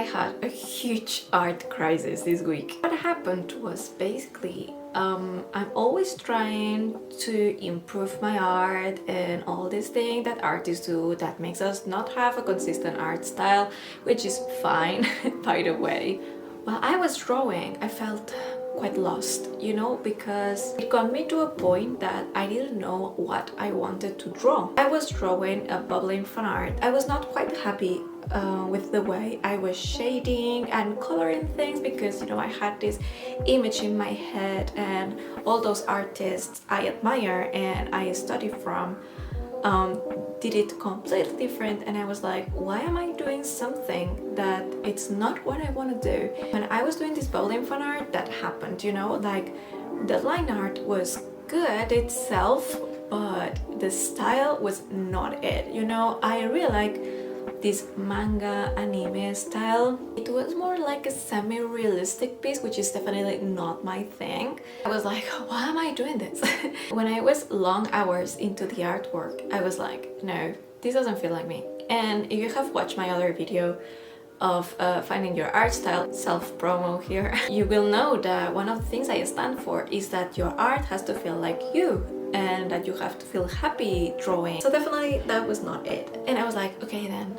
had a huge art crisis this week. What happened was basically I'm always trying to improve my art and all these things that artists do that makes us not have a consistent art style, which is fine by the way. While I was drawing, I felt quite lost, you know, because it got me to a point that I didn't know what I wanted to draw. I was drawing a bubbling fan art. I was not quite happy with the way I was shading and coloring things because, you know, I had this image in my head and all those artists I admire and I study from did it completely different, and I was like, why am I doing something that it's not what I want to do? When I was doing this bubbling fan art, that happened, you know, like the line art was good itself, but the style was not it, you know. I really like this manga anime style. It was more like a semi-realistic piece, which is definitely not my thing. I was like, why am I doing this? When I was long hours into the artwork, I was like, no, this doesn't feel like me. And if you have watched my other video of finding your art style, self-promo here, you will know that one of the things I stand for is that your art has to feel like you and that you have to feel happy drawing. So definitely that was not it. And I was like, okay then,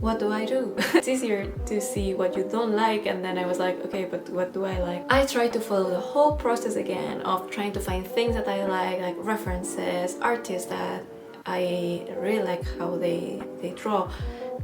what do I do? It's easier to see what you don't like, and then I was like, okay, but what do I like? I tried to follow the whole process again of trying to find things that I like references, artists that I really like how they draw,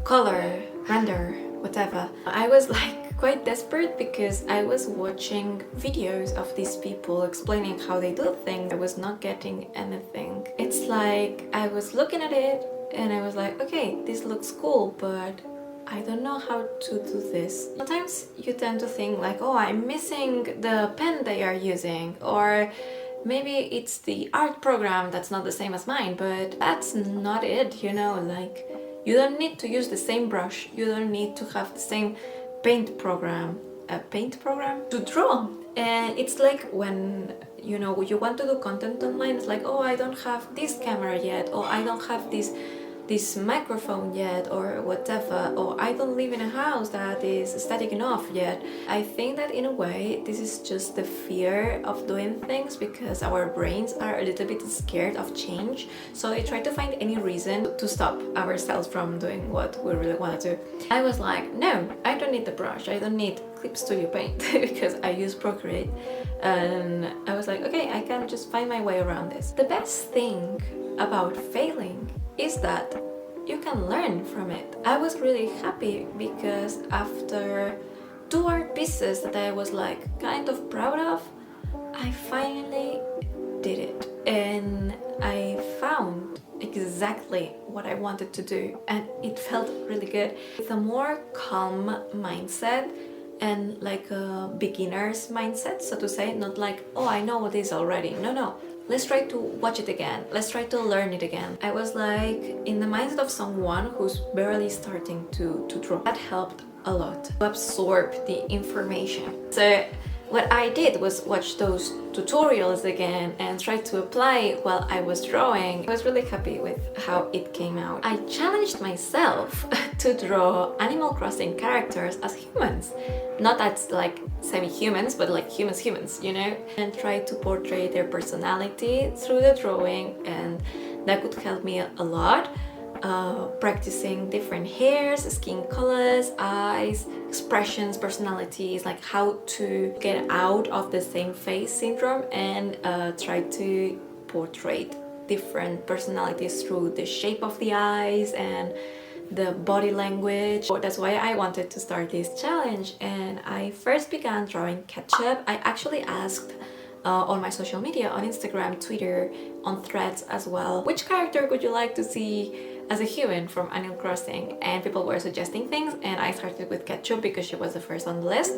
color, render, whatever. I was like quite desperate because I was watching videos of these people explaining how they do things. I was not getting anything. It's like I was looking at it and I was like, okay, this looks cool, but I don't know how to do this. Sometimes you tend to think like, oh, I'm missing the pen they are using, or maybe it's the art program that's not the same as mine, but that's not it, you know, like you don't need to use the same brush, you don't need to have the same paint program to draw. And it's like when, you know, you want to do content online, it's like, oh, I don't have this camera yet, or I don't have this microphone yet, or whatever, or I don't live in a house that is aesthetic enough yet. I think that in a way this is just the fear of doing things because our brains are a little bit scared of change, so they try to find any reason to stop ourselves from doing what we really want to do. I was like, no, I don't need the brush, I don't need Clip Studio Paint because I use Procreate, and I was like, okay, I can just find my way around this. The best thing about failing is that you can learn from it. I was really happy because after 2 art pieces that I was like kind of proud of, I finally did it and I found exactly what I wanted to do, and it felt really good. With a more calm mindset and like a beginner's mindset, so to say, not like, oh, I know what this already. No, let's try to watch it again, let's try to learn it again. I was like in the mindset of someone who's barely starting to draw. That helped a lot to absorb the information. So what I did was watch those tutorials again and try to apply while I was drawing. I was really happy with how it came out. I challenged myself to draw Animal Crossing characters as humans. Not as like semi-humans, but like humans, you know? And try to portray their personality through the drawing, and that could help me a lot. Practicing different hairs, skin colors, eyes, expressions, personalities, like how to get out of the same face syndrome and try to portray different personalities through the shape of the eyes and the body language. That's why I wanted to start this challenge, and I first began drawing Ketchup. I actually asked on my social media, on Instagram, Twitter, on Threads as well, which character would you like to see as a human from Animal Crossing, and people were suggesting things, and I started with Ketchup because she was the first on the list,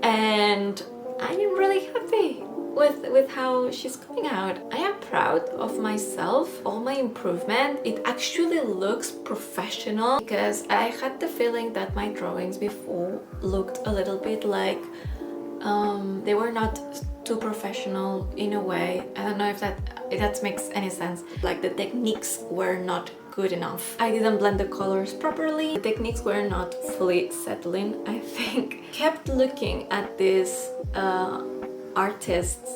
and I am really happy with how she's coming out. I am proud of myself, all my improvement. It actually looks professional because I had the feeling that my drawings before looked a little bit like they were not too professional in a way. I don't know if that makes any sense. Like the techniques were not good enough. I didn't blend the colors properly. The techniques were not fully settling, I think. Kept looking at these artists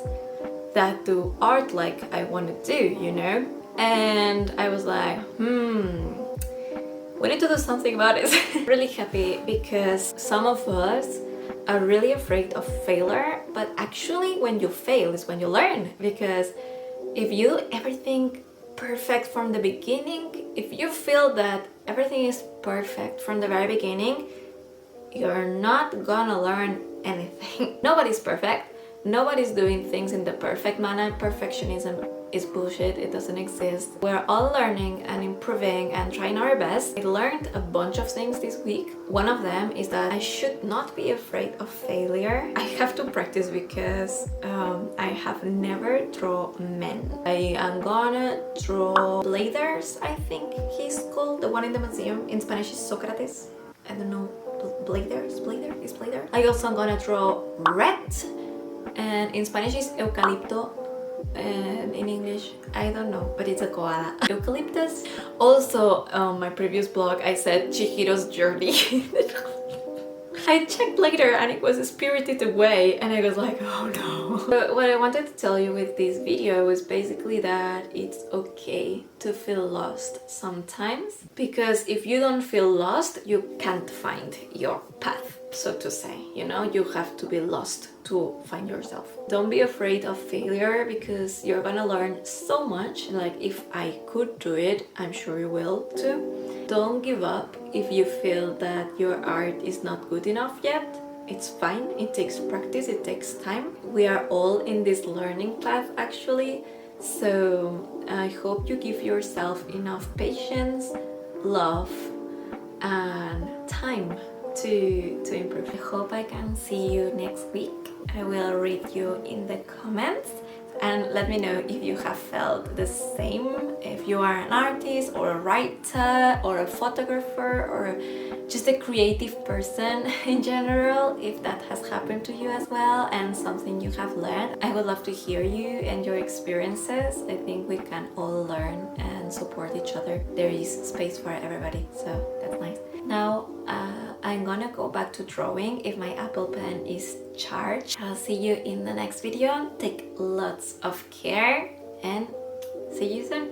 that do art like I want to do, you know? And I was like, we need to do something about it. Really happy because some of us are really afraid of failure, but actually when you fail is when you learn. Because if you everything perfect from the beginning, if you feel that everything is perfect from the very beginning, you're not gonna learn anything. Nobody's perfect. Nobody's doing things in the perfect manner. Perfectionism is bullshit. It doesn't exist. We're all learning and improving and trying our best. I learned a bunch of things this week. One of them is that I should not be afraid of failure. I have to practice because I have never drawn men. I am gonna draw Bladers, I think he's called. The one in the museum. In Spanish is Socrates. I don't know. Blader? I also am gonna draw Red. And in Spanish is eucalipto, and in English I don't know, but it's a koala. Eucalyptus. Also on my previous blog I said Chihiro's journey. I checked later and it was Spirited Away and I was like, oh no. But what I wanted to tell you with this video was basically that it's okay to feel lost sometimes, because if you don't feel lost you can't find your path, so to say, you know. You have to be lost to find yourself. Don't be afraid of failure because you're gonna learn so much. Like, if I could do it, I'm sure you will too. Don't give up if you feel that your art is not good enough yet. It's fine. It takes practice, it takes time. We are all in this learning path actually. So I hope you give yourself enough patience, love and time to improve. I hope I can see you next week. I will read you in the comments and let me know if you have felt the same. If you are an artist or a writer or a photographer or just a creative person in general, if that has happened to you as well and something you have learned. I would love to hear you and your experiences. I think we can all learn and support each other. There is space for everybody, so that's nice. Now I'm gonna go back to drawing if my Apple Pen is charged. I'll see you in the next video. Take lots of care and see you soon.